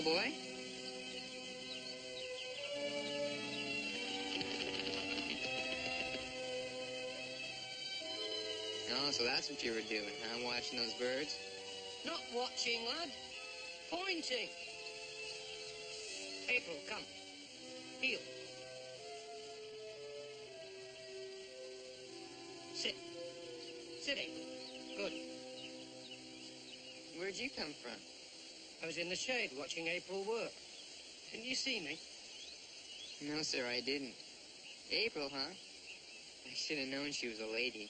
boy. Oh, so that's what you were doing, huh? Watching those birds? Not watching, lad. Pointing. April, come. Heel. Sit. Sit, April. Good. Where'd you come from? I was in the shade watching April work. Didn't you see me? No, sir, I didn't. April, huh? I should have known she was a lady.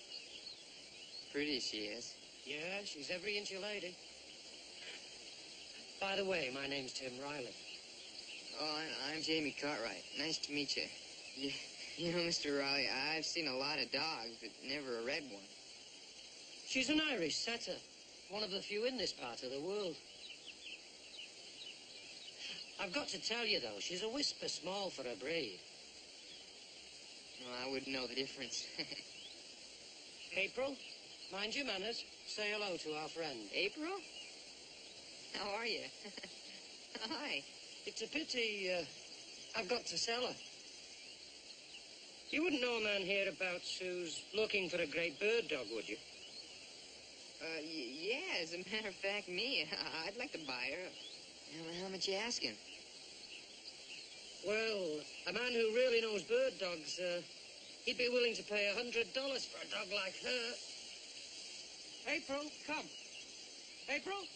Pretty she is. Yeah, she's every inch a lady. By the way, my name's Tim Riley. Oh, I'm Jamie Cartwright. Nice to meet you. You know, Mr. Riley, I've seen a lot of dogs, but never a red one. She's an Irish setter. One of the few in this part of the world. I've got to tell you, though, she's a whisper small for a breed. Well, I wouldn't know the difference. April, mind your manners. Say hello to our friend. April? How are you? Hi. It's a pity I've got to sell her. You wouldn't know a man hereabouts who's looking for a great bird dog, would you? Yeah, as a matter of fact, me. I'd like to buy her. How much you asking? Well, a man who really knows bird dogs, he'd be willing to pay $100 for a dog like her. April, come. April?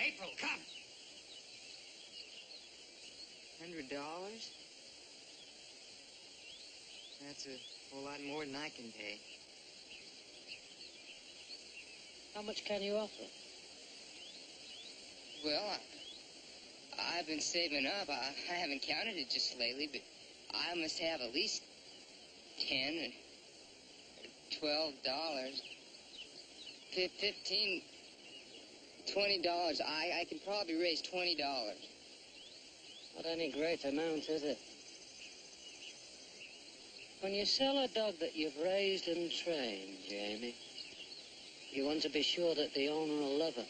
April, come. $100? That's a whole lot more than I can pay. How much can you offer? Well, I've been saving up. I haven't counted it just lately, but I must have at least $10 or $12, $15, $20. I can probably raise $20. Not any great amount, is it? When you sell a dog that you've raised and trained, Jamie, you want to be sure that the owner will love her.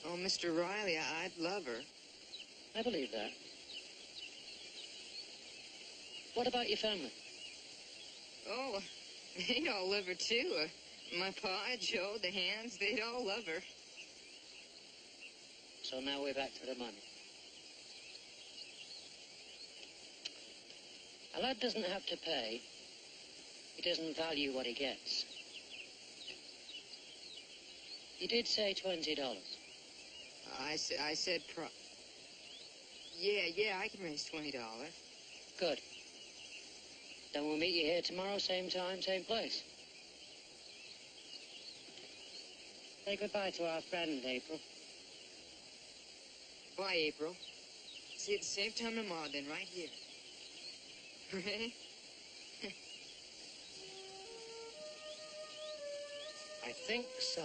Oh, Mr. Riley, I'd love her. I believe that. What about your family? Oh, they'd all love her, too. My pa, Joe, the hands, they'd all love her. So now we're back to the money. A lad doesn't have to pay. He doesn't value what he gets. You did say $20. I said Yeah, I can raise $20. Good. Then we'll meet you here tomorrow, same time, same place. Say goodbye to our friend, April. Bye, April. See you at the same time tomorrow, then, right here. Ready? I think so.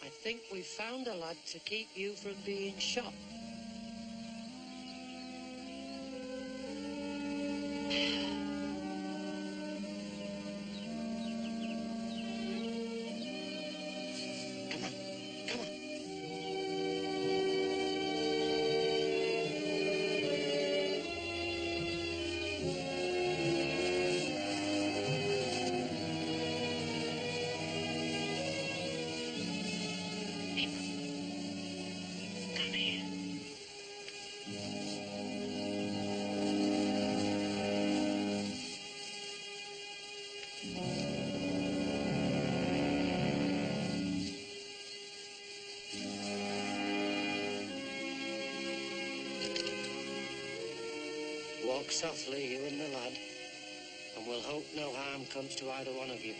I think we found a lad to keep you from being shot. Walk softly, you and the lad, and we'll hope no harm comes to either one of you.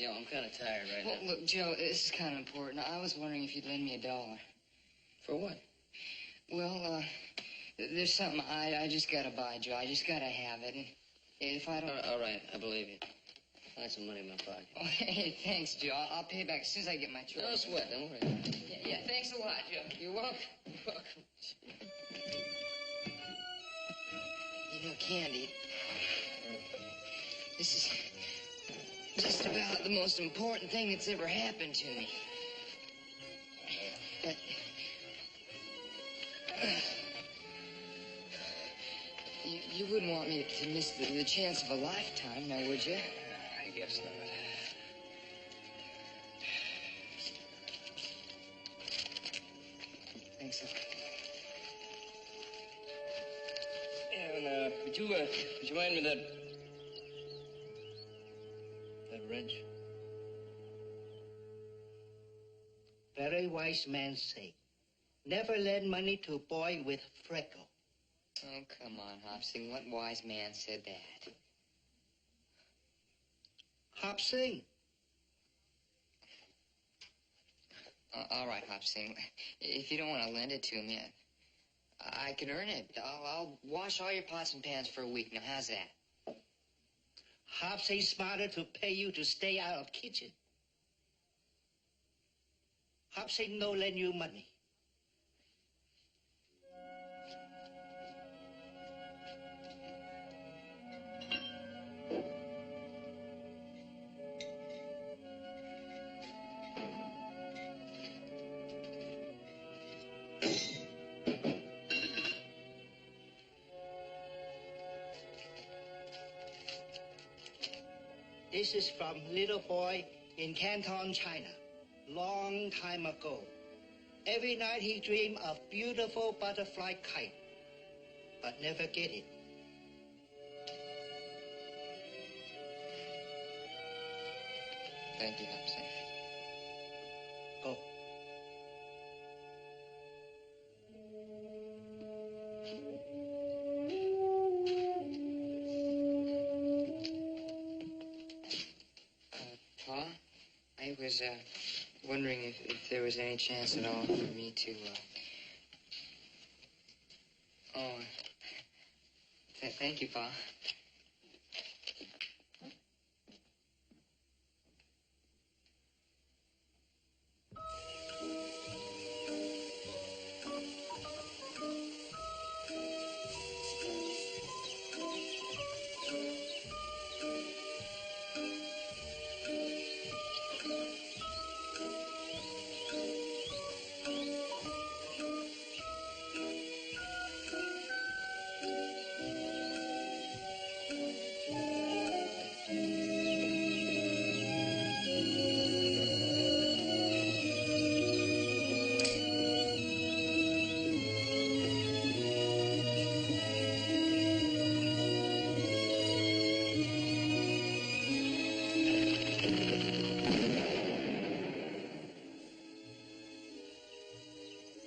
Yeah, I'm kind of tired right Well, now. look, Joe, this is kind of important. I was wondering if you'd lend me $1. For what? Well, there's something I just gotta buy, Joe. I just gotta have it. And if I don't... All right, I believe you. I have some money in my pocket. Oh, hey, thanks, Joe. I'll pay it back as soon as I get my truck. No sweat, don't worry. Yeah, thanks a lot, Joe. You're welcome. You're welcome. You know, Candy, this is just about the most important thing that's ever happened to me. But... You wouldn't want me to miss the chance of a lifetime, now, would you? I guess not. Thanks. Yeah, and, would you mind me that wrench? Very wise man say, never lend money to a boy with freckle. Oh, come on, Hopsing. What wise man said that? Hopsing. All right, Hopsing. If you don't want to lend it to me, I can earn it. I'll wash all your pots and pans for a week. Now, how's that? Hopsing smarter to pay you to stay out of kitchen. Hopsing no lend you money. This is from little boy in Canton, China, long time ago. Every night he dreamed of beautiful butterfly kite, but never get it. Thank you, Hopsing. Go. Pa, I was, wondering if there was any chance at all for me to, thank you, Pa.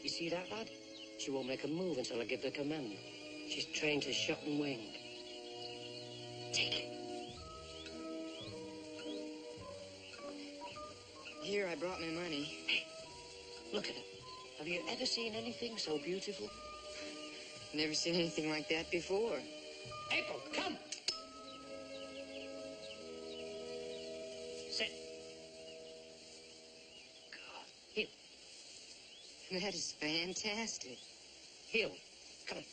You see that, lad? She won't make a move until I give the command. She's trained to shot and wing. Take it. Here, I brought my money. Hey, look at it. Have you ever seen anything so beautiful? Never seen anything like that before. April, come! Sit. God, heel. That is fantastic. Heel. Come on.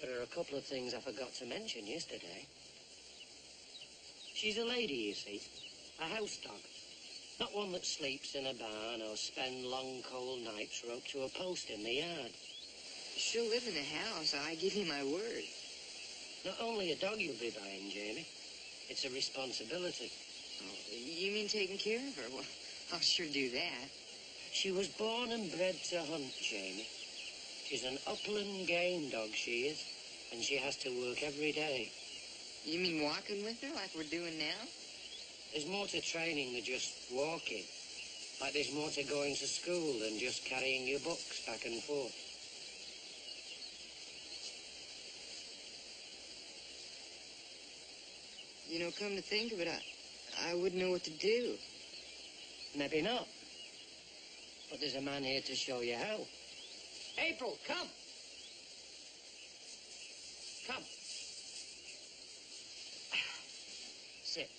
There are a couple of things I forgot to mention yesterday. She's a lady, you see. A house dog. Not one that sleeps in a barn or spends long cold nights roped to a post in the yard. She'll live in the house, I give you my word. Not only a dog you'll be buying, Jamie. It's a responsibility. Oh, you mean taking care of her? Well, I'll sure do that. She was born and bred to hunt, Jamie. She's an upland game dog, she is. And she has to work every day. You mean walking with her like we're doing now? There's more to training than just walking. Like there's more to going to school than just carrying your books back and forth. You know, come to think of it, I wouldn't know what to do. Maybe not. But there's a man here to show you how. April, come. Come. Sit.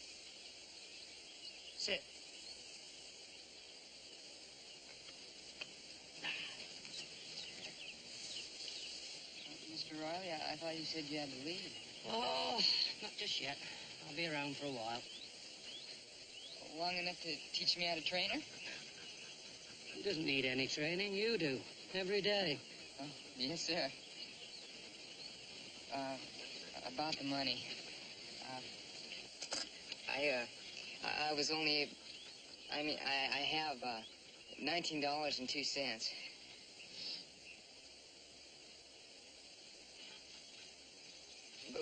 Sit. Mr. Riley, I thought you said you had to leave. Oh, not just yet. I'll be around for a while. Long enough to teach me how to train her? He doesn't need any training. You do. Every day. Oh, yes, sir. About the money. I was only... I have, $19.02.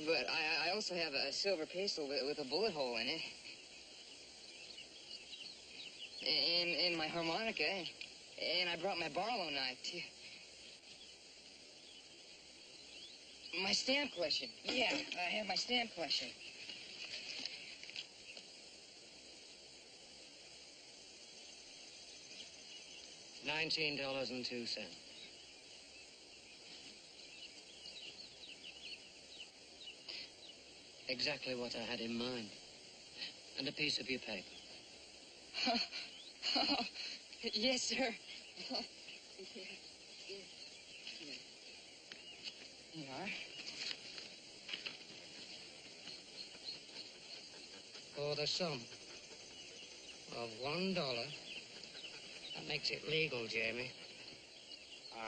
But I also have a silver pistol with a bullet hole in it. And my harmonica. And I brought my Barlow knife, too. My stamp collection. Yeah, I have my stamp collection. $19.02. Exactly what I had in mind. And a piece of your paper. Yes, sir. Here you are. For the sum of $1, that makes it legal, Jamie.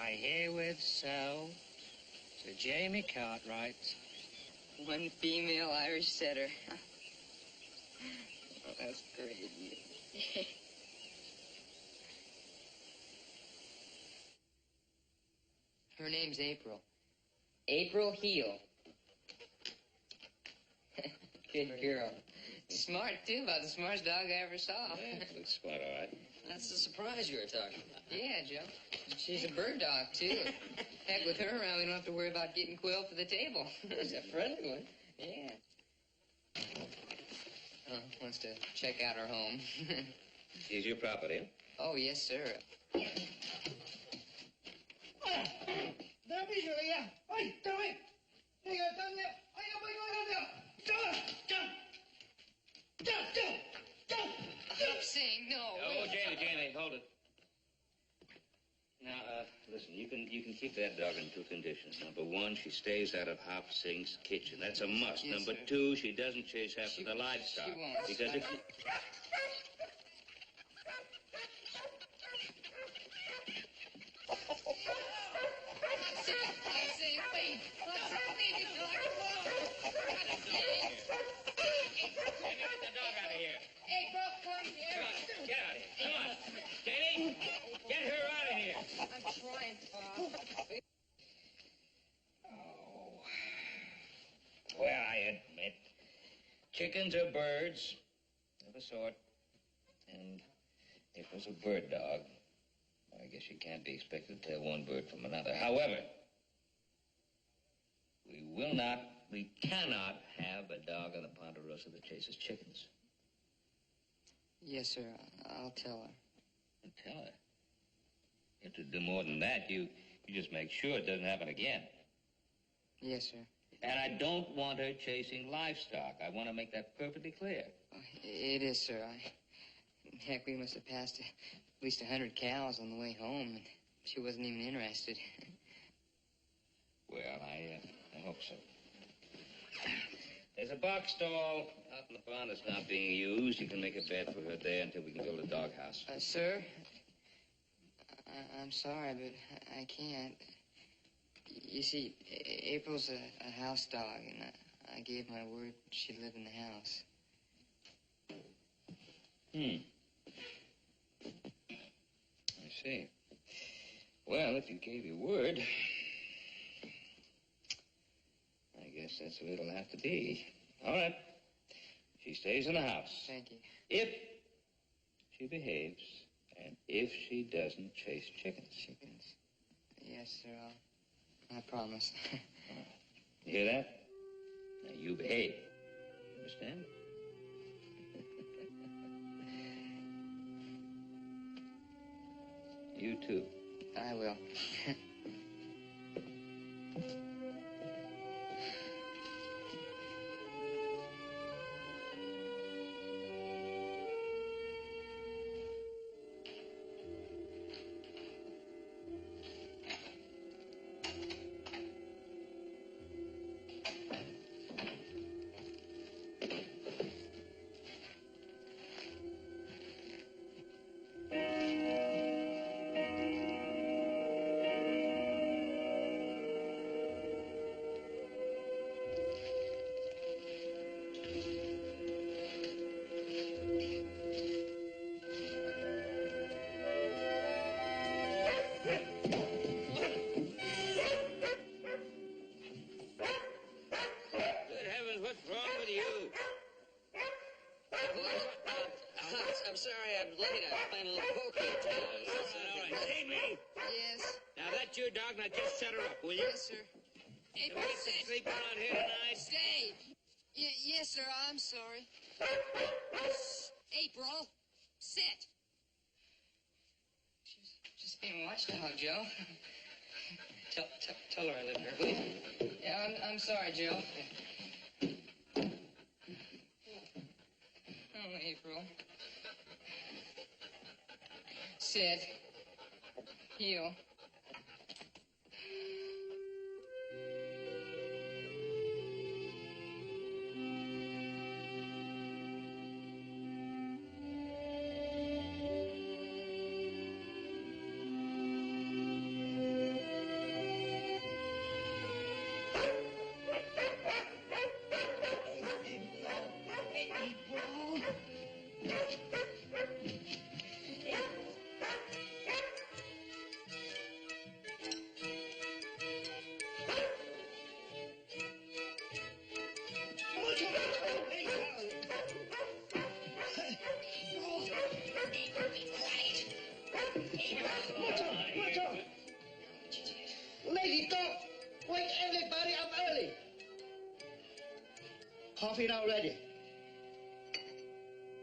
I herewith sell to Jamie Cartwright One female Irish setter. Oh, that's great. Her name's April. April Heel. Good girl. Smart, too. About the smartest dog I ever saw. Yeah, looks smart, all right. That's the surprise you were talking about. Yeah, Joe. She's a bird dog, too. Heck, with her around, we don't have to worry about getting quail for the table. It's a friendly one. Yeah. Wants to check out her home. She's your property. Oh, yes, sir. I'm saying no. Oh, Jamie, hold it. Now, listen, you can keep that dog in two conditions. Number one, she stays out of Hop Sink's kitchen. That's a must. Yes, Number sir. two, she doesn't chase after the livestock. She won't. Because if you... I'm saying wait. Leave it, dog. Get the dog out of here. April, come here. Get out of here. Come on. Jamie, get her out of here. I'm trying, Tom. Oh. Well, I admit, chickens are birds of a sort. And if it was a bird dog, I guess you can't be expected to tell one bird from another. However, we cannot have a dog on the Ponderosa that chases chickens. Yes, sir. I'll tell her. And tell her. You have to do more than that. You just make sure it doesn't happen again. Yes, sir. And I don't want her chasing livestock. I want to make that perfectly clear. It is, sir. Heck, we must have passed at least 100 cows on the way home, and she wasn't even interested. Well, I hope so. There's a box stall out in the barn that's not being used. You can make a bed for her there until we can build a doghouse. Sir, I'm sorry, but I can't. You see, April's a house dog, and I gave my word she'd live in the house. I see. Well, if you gave your word, I guess that's the way it'll have to be. All right. She stays in the house. Thank you. If she behaves, and if she doesn't chase chickens. Chickens. Yes, sir. I promise. You hear that? Now, you behave. You must understand? You too. I will. Good heavens, what's wrong with you? I'm sorry I'm late. I'm playing a little poker. All right. Amy! Yes. Now, that's your dog. Now, just shut her up, will you? Yes, sir. April, Get some sit. sleep around here tonight. Stay. Yes, sir. I'm sorry. April, sit. She's being watched now, Joe. Tell her I live here, please. Yeah, I'm sorry, Joe. Oh, April. Sit. Heel. Lady dog, wake everybody up early. Coffee now ready.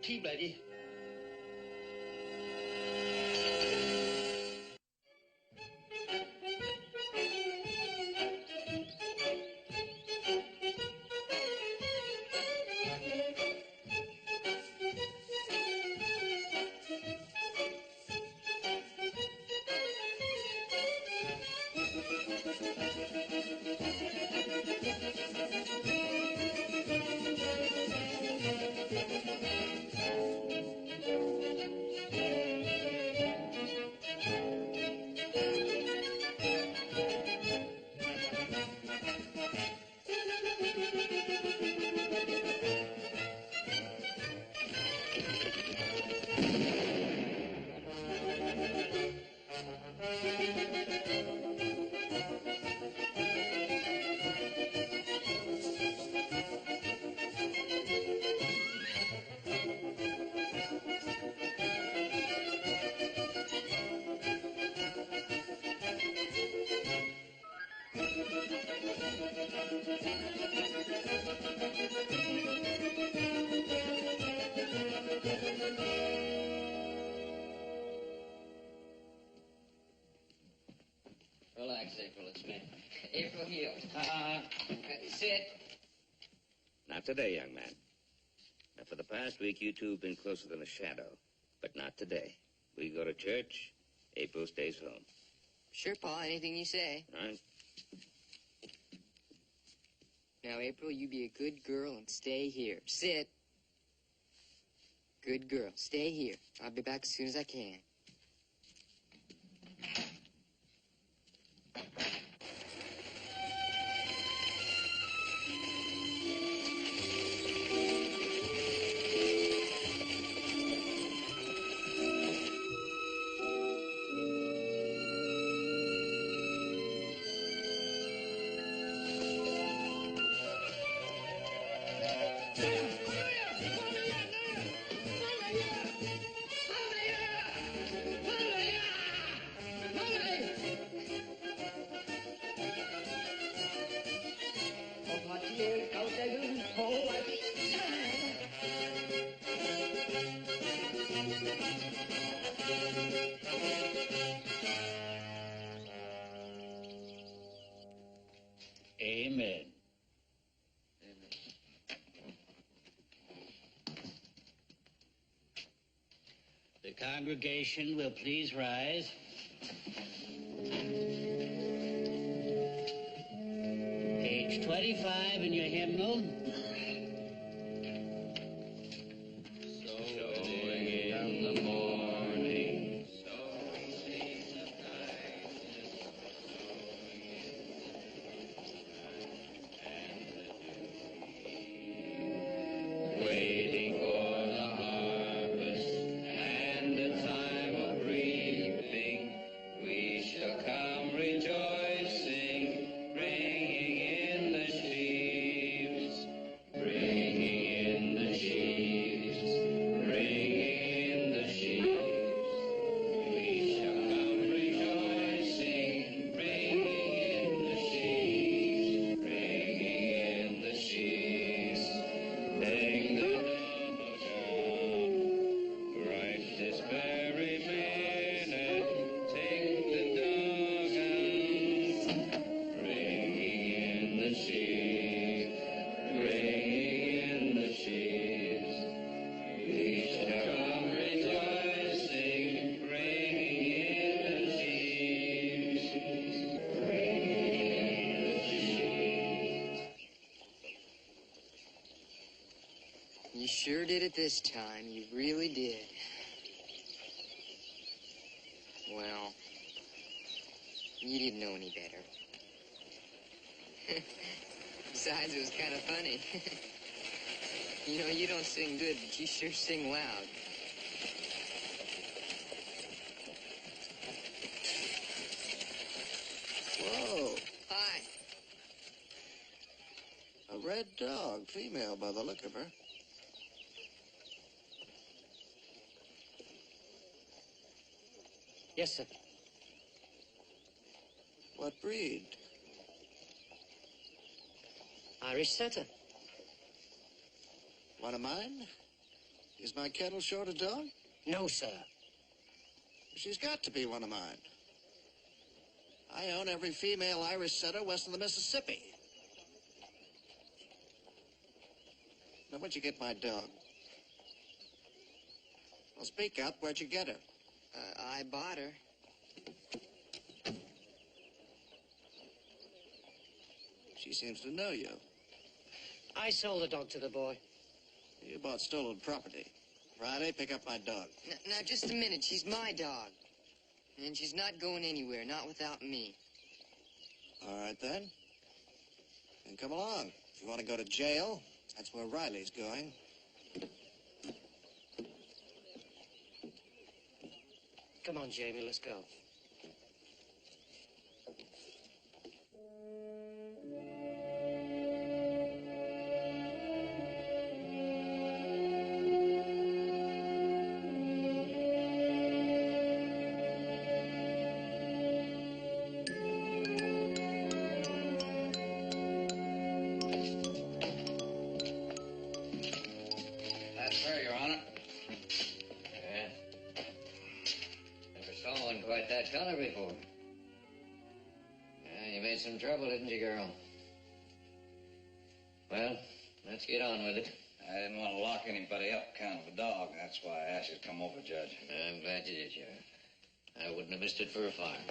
Tea ready. Relax, April. It's me. April, heel. Sit. Not today, young man. Now, for the past week, you two have been closer than a shadow. But not today. We go to church. April stays home. Sure, Pa. Anything you say. All right? Now, April, you be a good girl and stay here. Sit. Good girl. Stay here. I'll be back as soon as I can. Cậu ta đứng khổ Congregation will please rise. Page 25 in your hymnal. Sowing in the morning, sowing seeds of kindness, waiting for the harvest and the time of reaping. We shall come rejoicing, bringing in the sheaves, bringing in the sheaves, bringing in the sheaves. We shall come rejoicing, bringing in the sheaves, bringing in the sheaves. Take the dog out, right this very minute. Take the dog out, bringing in the sheaves, bringing in the sheaves. We shall come rejoicing, bringing in the sheaves, bringing in the sheaves. You sure did it this time. You really did. Well, you didn't know any better. Besides, it was kind of funny. You know, you don't sing good, but you sure sing loud. Whoa, Hi. a red dog, female by the look of her. Yes, sir. What breed? Irish setter. One of mine? Is my kennel short a dog? No, sir. She's got to be one of mine. I own every female Irish setter west of the Mississippi. Now, where'd you get my dog? Well, speak up. Where'd you get her? I bought her. She seems to know you. I sold the dog to the boy. You bought stolen property. Friday, pick up my dog. Now, just a minute. She's my dog. And she's not going anywhere, not without me. All right, then. Then come along. If you want to go to jail, that's where Riley's going. Come on, Jamie, let's go. That's her, Your Honor. Yeah. Never saw one quite that color before. Yeah, you made some trouble, didn't you, girl? Well, let's get on with it. I didn't want to lock anybody up account of a dog. That's why I asked you to come over, Judge. I'm glad you did, Sheriff. I wouldn't have missed it for a farm.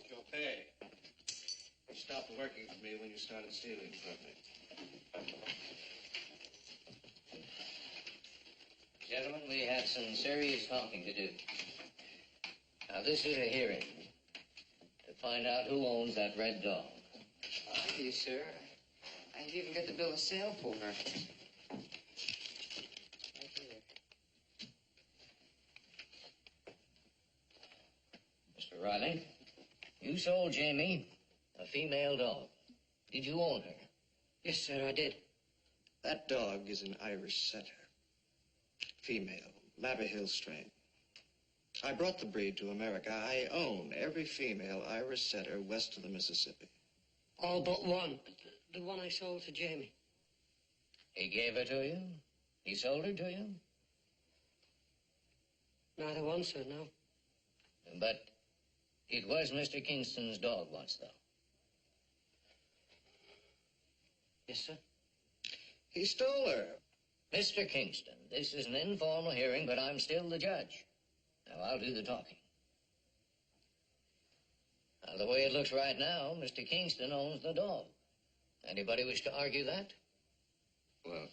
Your pay. You stopped working for me when you started stealing from me. Gentlemen, we have some serious talking to do. Now, this is a hearing to find out who owns that red dog. I do, sir. I've even got the bill of sale for her. Right here. Mr. Riley, you sold Jamie a female dog. Did you own her? Yes, sir, I did. That dog is an Irish setter. Female, Labberhill strain. I brought the breed to America. I own every female Irish setter west of the Mississippi. All but one. The one I sold to Jamie. He gave her to you? He sold her to you? Neither one, sir, no. But it was Mr. Kingston's dog once, though. Yes, sir. He stole her. Mr. Kingston, this is an informal hearing, but I'm still the judge. Now, I'll do the talking. Now, the way it looks right now, Mr. Kingston owns the dog. Anybody wish to argue that? Well,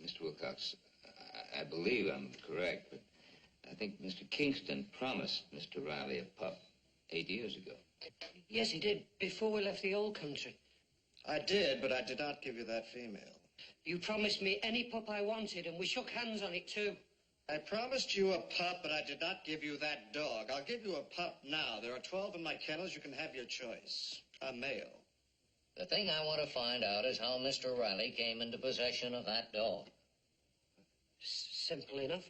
Mr. Wilcox, I believe I'm correct, but I think Mr. Kingston promised Mr. Riley a pup 8 years ago. Yes, he did, before we left the old country. I did, but I did not give you that female. You promised me any pup I wanted, and we shook hands on it, too. I promised you a pup, but I did not give you that dog. I'll give you a pup now. There are 12 in my kennels. You can have your choice. A male. The thing I want to find out is how Mr. Riley came into possession of that dog. Simple enough.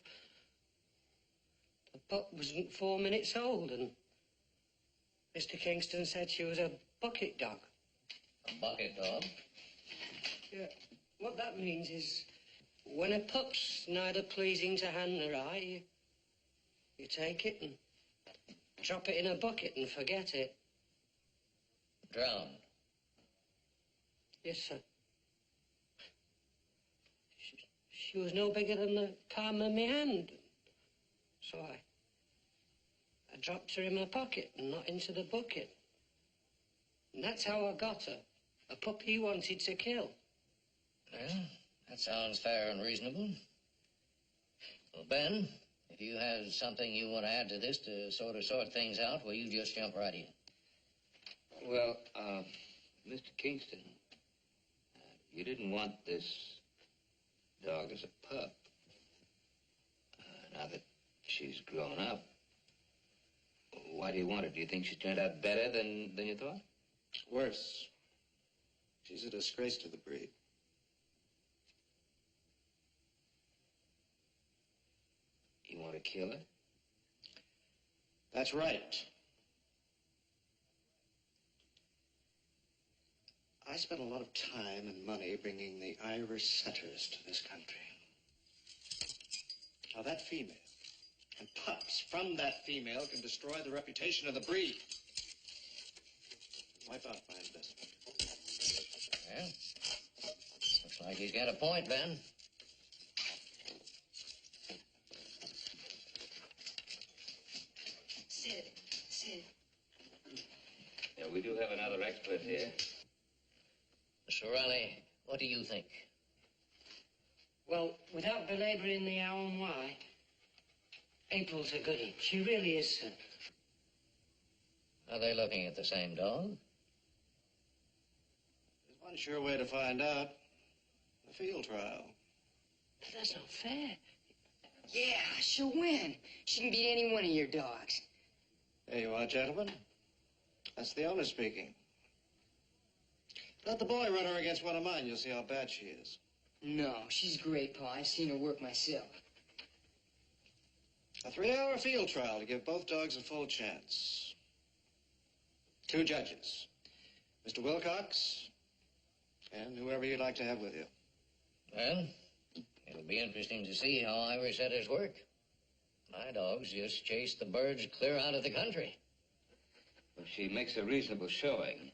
The pup wasn't 4 minutes old, and Mr. Kingston said she was a bucket dog. A bucket dog? Yeah. What that means is, when a pup's neither pleasing to hand nor eye, you take it and drop it in a bucket and forget it. Drowned? Yes, sir. She was no bigger than the palm of my hand. So I dropped her in my pocket and not into the bucket. And that's how I got her. A pup he wanted to kill. Well, that sounds fair and reasonable. Well, Ben, if you have something you want to add to this to sort things out, well, you just jump right in. Well, Mr. Kingston, you didn't want this dog as a pup. Now that she's grown up, why do you want her? Do you think she turned out better than you thought? Worse. She's a disgrace to the breed. You want to kill her? That's right. I spent a lot of time and money bringing the Irish setters to this country. Now, that female and pups from that female can destroy the reputation of the breed. Wipe out my investment. Well, looks like he's got a point, Ben. Sid. Yeah, we do have another expert here. Mr. Riley, what do you think? Well, without belaboring the how and why, April's a goodie. She really is, sir. Are they looking at the same dog? There's one sure way to find out. A field trial. But that's not fair. Yeah, she'll win. She can beat any one of your dogs. There you are, gentlemen. That's the owner speaking. Let the boy run her against one of mine. You'll see how bad she is. No, she's great, Pa. I've seen her work myself. A 3-hour field trial to give both dogs a full chance. 2 judges. Mr. Wilcox and whoever you'd like to have with you. Well, it'll be interesting to see how Irish setters work. My dogs just chase the birds clear out of the country. If she makes a reasonable showing,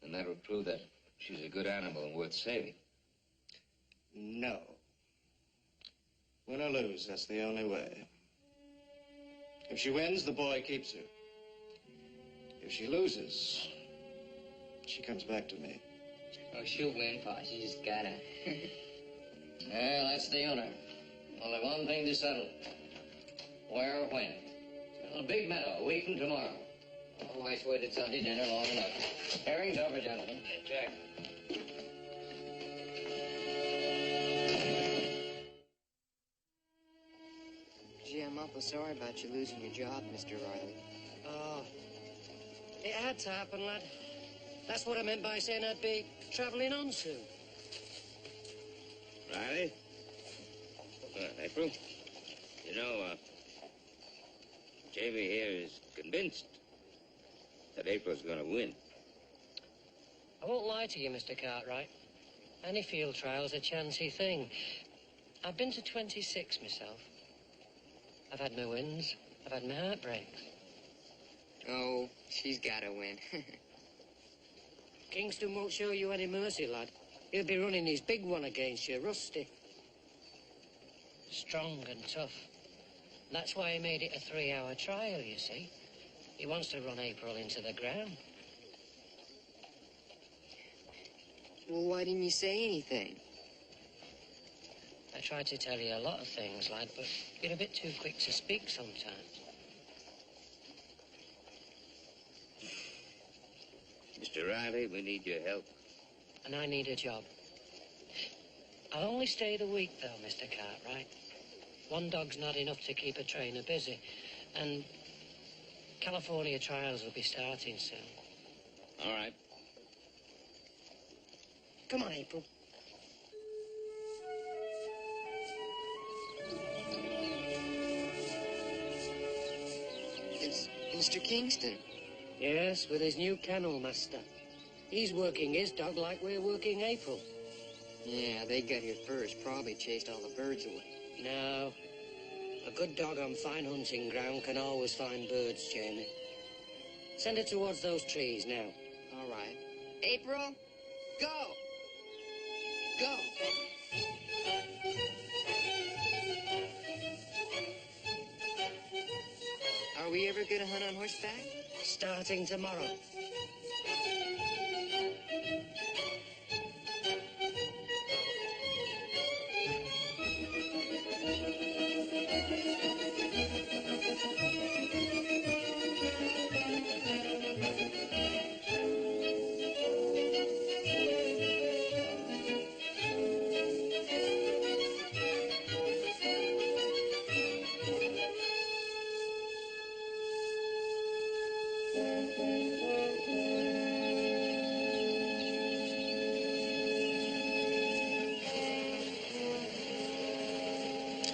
then that will prove that she's a good animal and worth saving. No. Win or lose, that's the only way. If she wins, the boy keeps her. If she loses, she comes back to me. Oh, she'll win, Pa. She just gotta. Well, that's the owner. Only one thing to settle. Where or when? On a big meadow, a week from tomorrow. My wife's waited Sunday dinner long enough. Hearing's over, gentlemen. Jack. Gee, I'm awful sorry about you losing your job, Mr. Riley. Oh, it had to happen, lad. That's what I meant by saying I'd be travelling on soon. Riley? April? You know, Jamie here is convinced that April's going to win. I won't lie to you, Mr. Cartwright. Any field trial's a chancy thing. I've been to 26 myself. I've had my wins. I've had my heartbreaks. Oh, she's gotta win. Kingston won't show you any mercy, lad. He'll be running his big one against you, Rusty. Strong and tough. That's why he made it a 3-hour trial, you see. He wants to run April into the ground. Well, why didn't you say anything? I tried to tell you a lot of things, lad, but you're a bit too quick to speak sometimes. Mr. Riley, we need your help. And I need a job. I'll only stay the week, though, Mr. Cartwright. One dog's not enough to keep a trainer busy. And California trials will be starting soon. All right. Come on, April. It's Mr. Kingston. Yes, with his new kennel master. He's working his dog like we're working April. Yeah, they got here first. Probably chased all the birds away. No. A good dog on fine hunting ground can always find birds, Jamie. Send it towards those trees now. All right. April, go! Go! Are we ever gonna hunt on horseback? Starting tomorrow.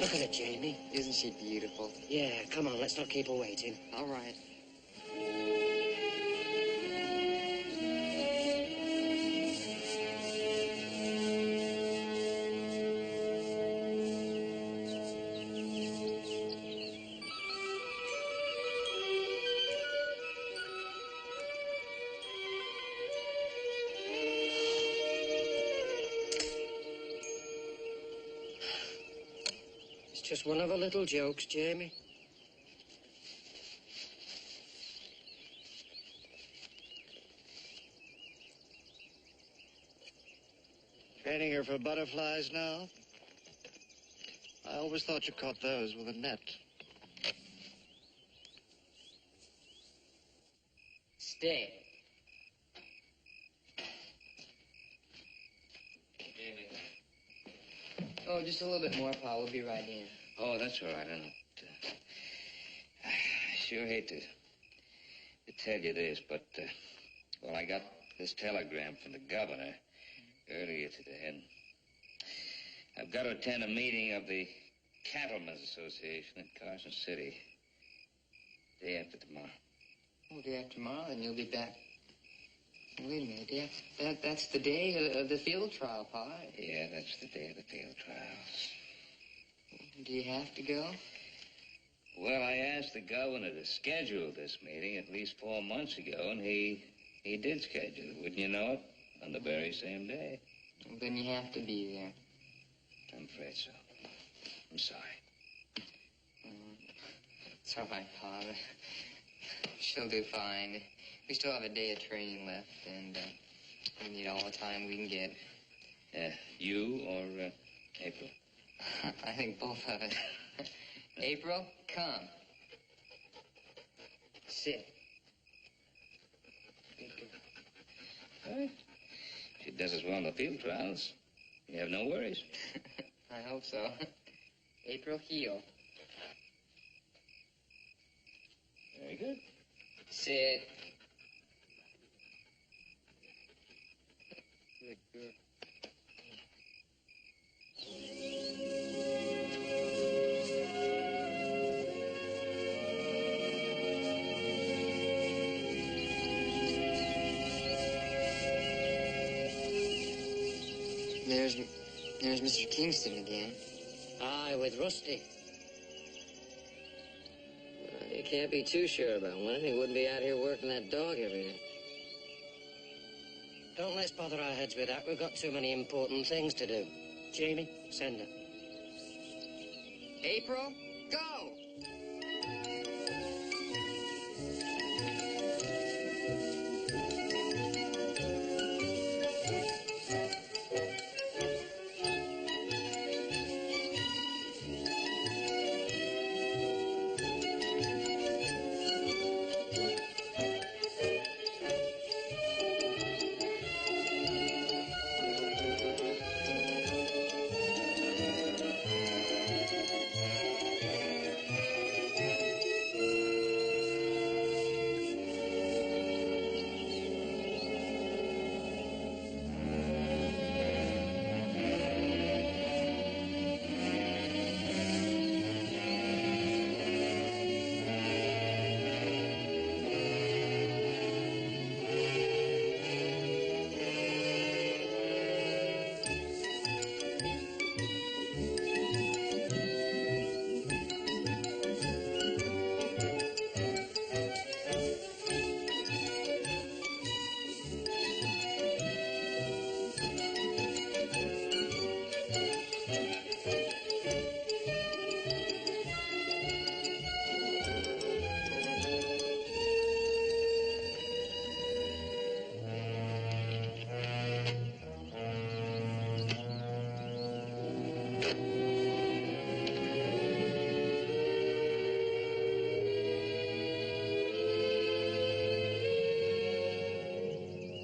Look at her, Jamie. Isn't she beautiful? Yeah, come on, let's not keep her waiting. All right. Just one of her little jokes, Jamie. Training her for butterflies now? I always thought you caught those with a net. Stay. Oh, just a little bit more, Pa. We'll be right in. Oh, that's all right. I sure hate to tell you this, but, well, I got this telegram from the governor earlier today, and I've got to attend a meeting of the Cattlemen's Association in Carson City day after tomorrow. Oh, day after tomorrow, then you'll be back. Wait a minute, that's the day of the field trial, Pa. Yeah, that's the day of the field trials. Do you have to go? Well, I asked the governor to schedule this meeting at least 4 months ago, and he did schedule it, wouldn't you know it? On the very same day. Well, then you have to be there. I'm afraid so. I'm sorry. It's all right, Pa. She'll do fine. We still have a day of training left, and we need all the time we can get. You or April? I think both of us. April, come. Sit. All right. She does as well in the field trials. You have no worries. I hope so. April, heel. Very good. Sit. Good girl. There's Mr. Kingston again. Aye, with Rusty. You can't be too sure about him. He wouldn't be out here working that dog every day. Don't let's bother our heads with that. We've got too many important things to do. Jamie, send her. April, go!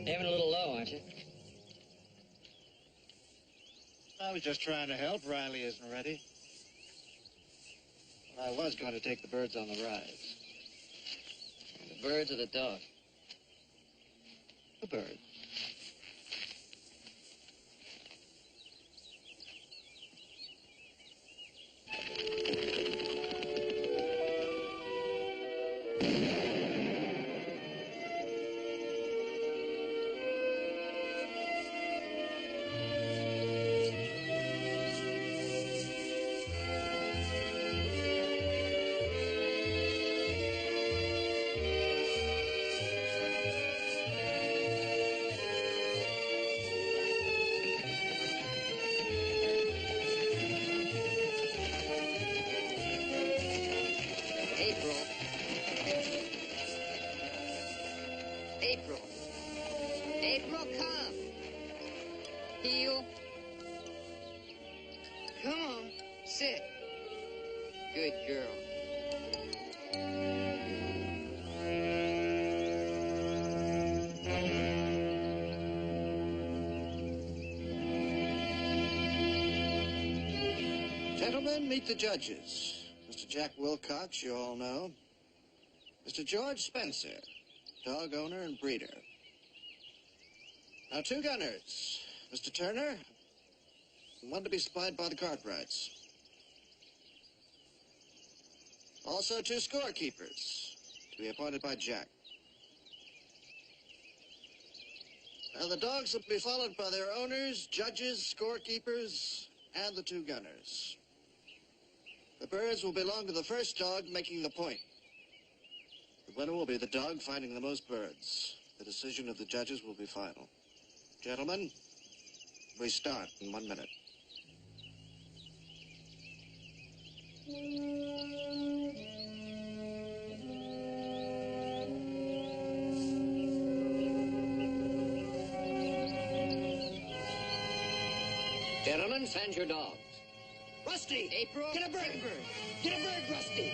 Having a little low, aren't you? I was just trying to help. Riley isn't ready. Well, I was going to take the birds on the rise. The birds or the dog? The birds. April. April. April, come. Heel. Come on, sit. Good girl. Gentlemen, meet the judges. Mr. Jack Wilcox, you all know. Mr. George Spencer, dog owner and breeder. Now, two gunners. Mr. Turner, and one to be supplied by the Cartwrights. Also, two scorekeepers, to be appointed by Jack. Now, the dogs will be followed by their owners, judges, scorekeepers, and the two gunners. The birds will belong to the first dog making the point. The winner will be the dog finding the most birds. The decision of the judges will be final. Gentlemen, we start in 1 minute. Gentlemen, send your dogs. Rusty! April, Get a bird! Get a bird, Rusty!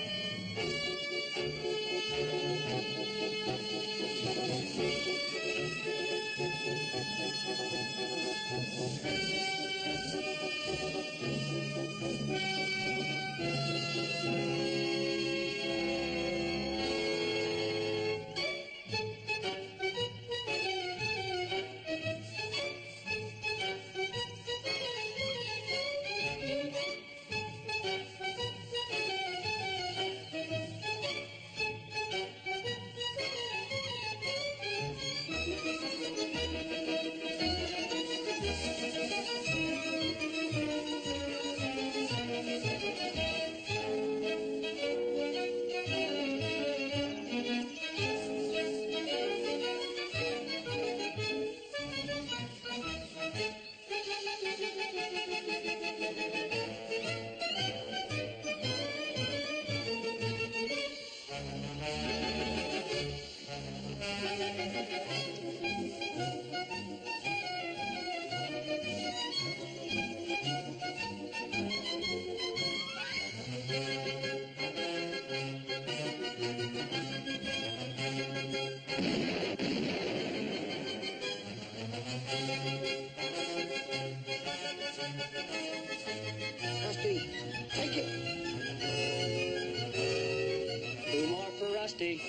Rusty, take it. 2 more for Rusty.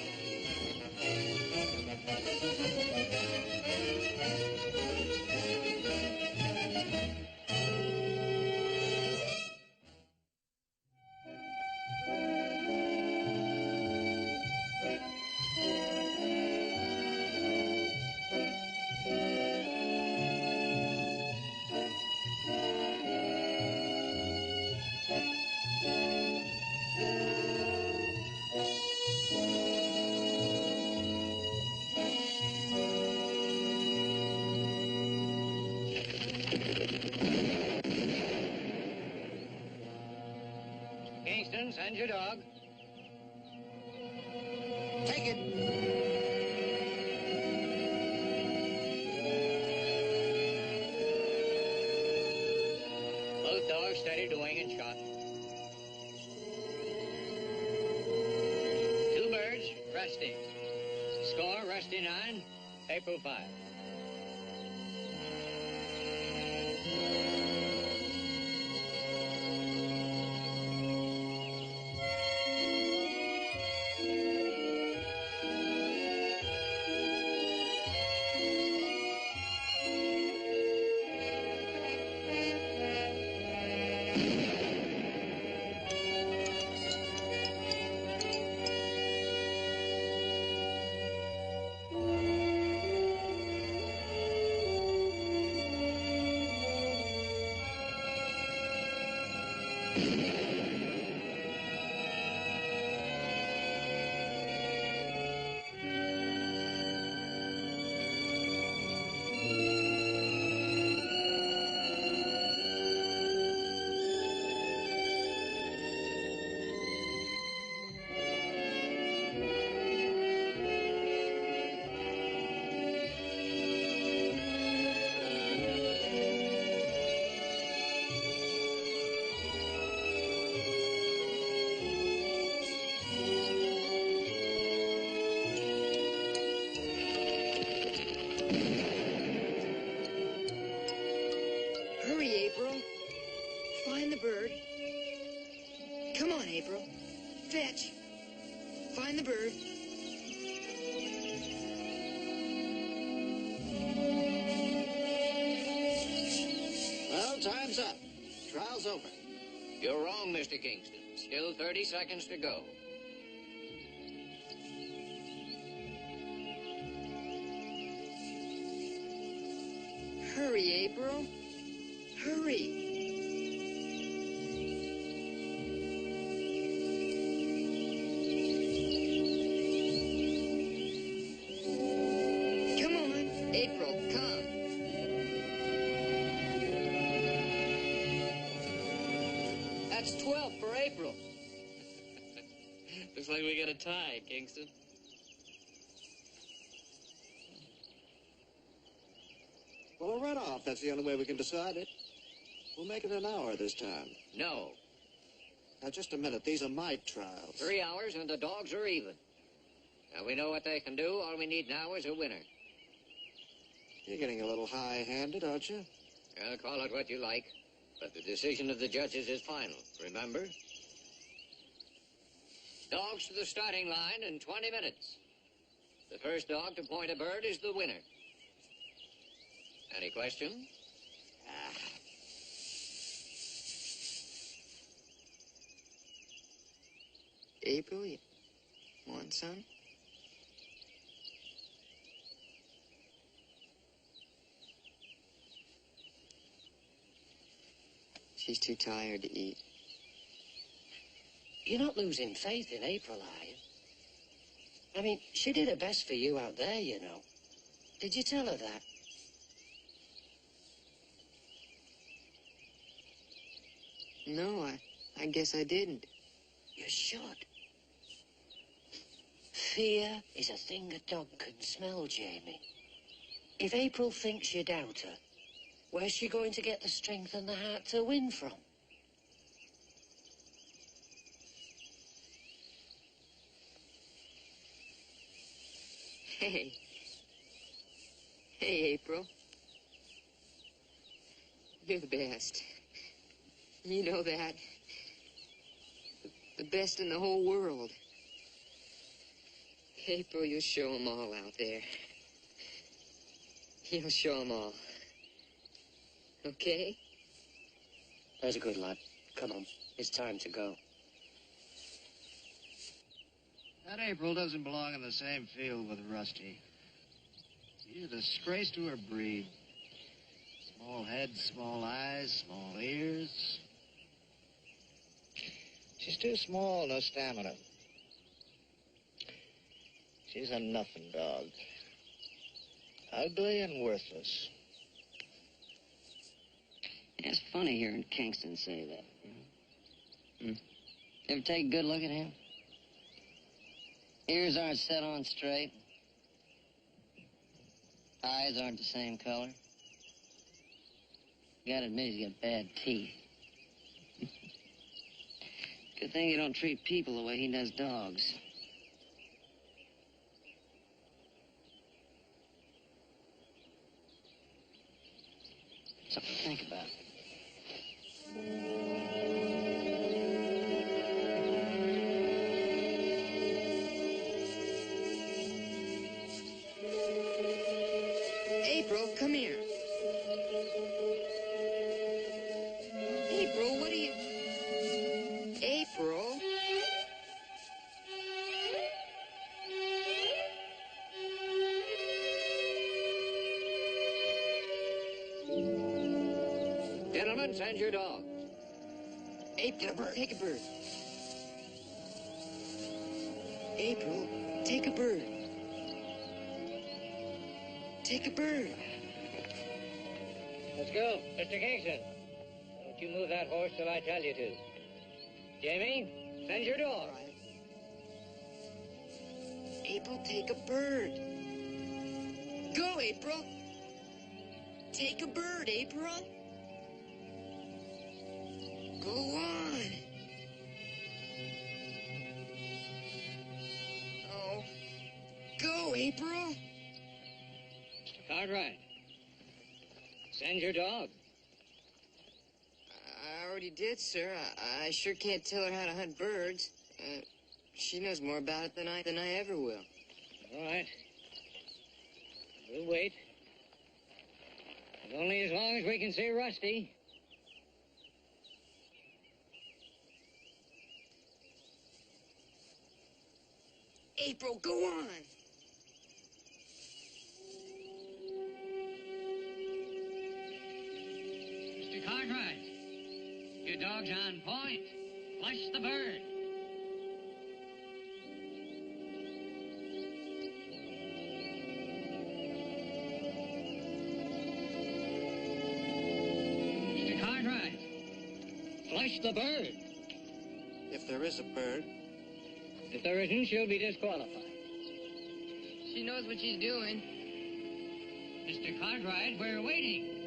Kingston, send your dog. Take it. Both dogs steady to wing and shot. 2 birds, Rusty. Score, Rusty 9, April 5. Hurry, April. Find the bird. Come on, April. Fetch. Find the bird. Well, time's up. Trial's over. You're wrong, Mr. Kingston. Still 30 seconds to go. Hurry, April. Hurry. Come on, April, come. That's 12 for April. Looks like we got a tie, Kingston. Well, right off. That's the only way we can decide it. We'll make it an hour this time. No. Now, just a minute. These are my trials. 3 hours and the dogs are even. Now, we know what they can do. All we need now is a winner. You're getting a little high-handed, aren't you? Call it what you like. But the decision of the judges is final, remember? Dogs to the starting line in 20 minutes. The first dog to point a bird is the winner. Any questions? April, you want some? She's too tired to eat. You're not losing faith in April, are you? I mean, she did her best for you out there, you know. Did you tell her that? No, I guess I didn't. You should. Fear is a thing a dog can smell, Jamie. If April thinks you doubt her, where's she going to get the strength and the heart to win from? Hey. Hey, April. You're the best. You know that. The best in the whole world. April, you'll show 'em all out there. You'll show 'em all. Okay? That's a good lad. Come on. It's time to go. That April doesn't belong in the same field with Rusty. She's a disgrace to her breed. Small head, small eyes, small ears. She's too small, no stamina. She's a nothing dog. Ugly and worthless. It's funny hearing Kingston say that. Ever take a good look at him? Ears aren't set on straight. Eyes aren't the same color. You gotta admit he's got bad teeth. Good thing you don't treat people the way he does dogs. Something to think about. April, come here. April, what are you... April? Gentlemen, send your dog. April, take a bird. April, take a bird. Take a bird. Let's go. Mr. Kingston, don't you move that horse till I tell you to. Jamie, send your dog. All right. April, take a bird. Go, April. Take a bird, April. Go on. Oh. Go, April. Mr. Cartwright, send your dog. I already did, sir. I sure can't tell her how to hunt birds. She knows more about it than I ever will. All right. We'll wait. But only as long as we can see Rusty. April, go on. Mr. Cartwright, your dog's on point. Flush the bird. Mr. Cartwright, flush the bird. If there is a bird, If there isn't, she'll be disqualified. She knows what she's doing. Mr. Cartwright, we're waiting.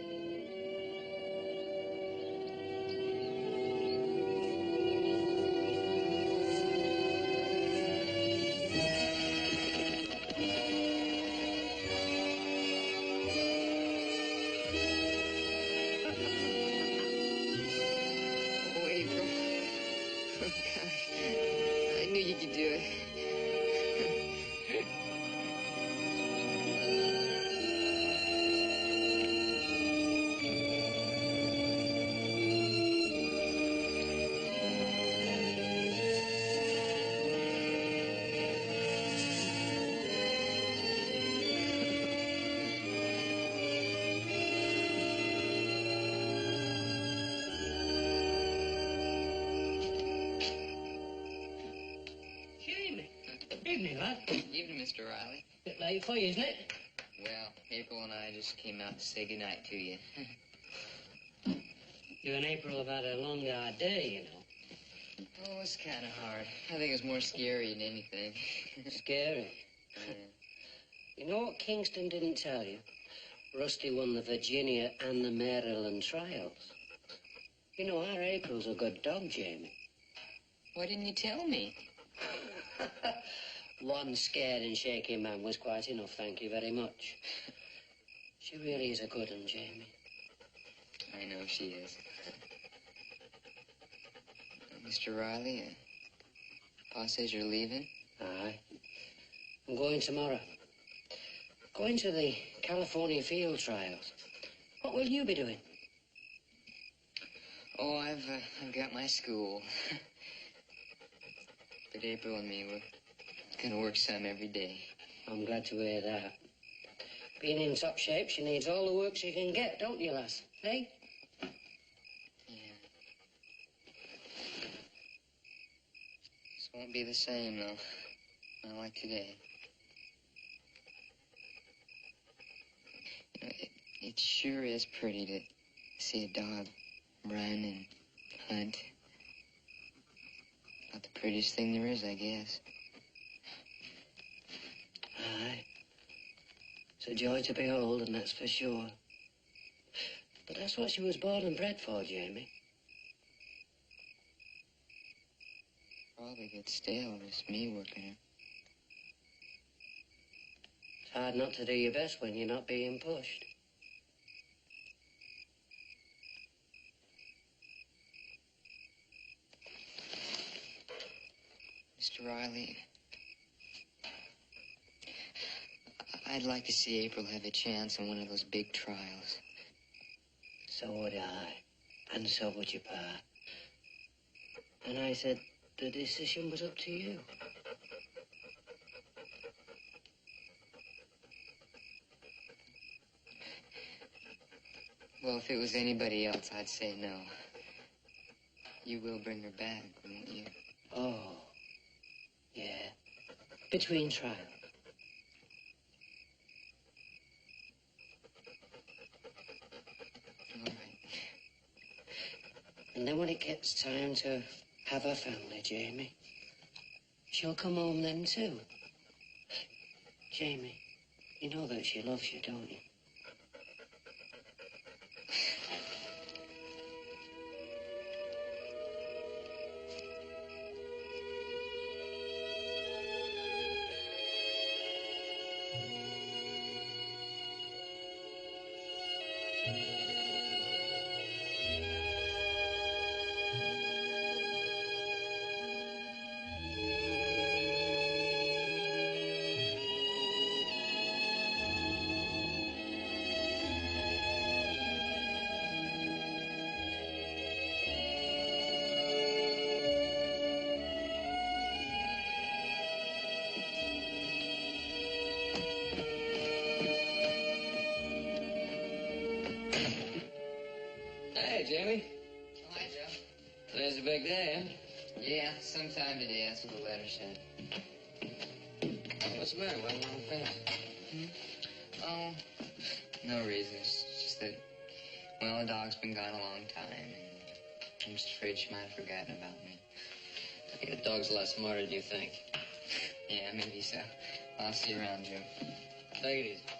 Oh, April. Oh, gosh. I knew you could do it. Evening, lad. Evening, Mr. Riley. Bit late for you, isn't it? Well, April and I just came out to say goodnight to you. You and April have had a long, hard day, you know. Oh, it's kind of hard. I think it's more scary than anything. Scary. You know what Kingston didn't tell you? Rusty won the Virginia and the Maryland trials. You know, our April's a good dog, Jamie. Why didn't you tell me? One scared and shaky man was quite enough, thank you very much. She really is a good one, Jamie. I know she is. Mr. Riley, Pa says you're leaving? Aye. I'm going tomorrow. Going to the California field trials. What will you be doing? Oh, I've got my school. But April and me, we're gonna work some every day. I'm glad to hear that. Being in top shape, she needs all the work she can get, don't you, lass? Eh? Yeah. This won't be the same, though. Not like today. You know, it sure is pretty to see a dog run and hunt. About the prettiest thing there is, I guess. Aye. It's a joy to behold, and that's for sure. But that's what she was born and bred for, Jamie. Probably get stale, just me working her. It's hard not to do your best when you're not being pushed. Mr. Riley, I'd like to see April have a chance in one of those big trials. So would I. And so would your pa. And I said the decision was up to you. Well, if it was anybody else, I'd say no. You will bring her back, won't you? Oh, yeah. Between trials. All right. And then when it gets time to have a family, Jamie, she'll come home then too. Jamie, you know that she loves you, don't you? Hey, Jamie. Hi, Joe. Today's a big day, Yeah, sometime today. That's what the letter said. huh? What's the matter? Why you on fast? Oh, no reason. It's just that, well, the dog's been gone a long time, and I'm just afraid she might have forgotten about me. I think the dog's a lot smarter than you think. Yeah, maybe so. I'll see you around, Joe. Take it easy.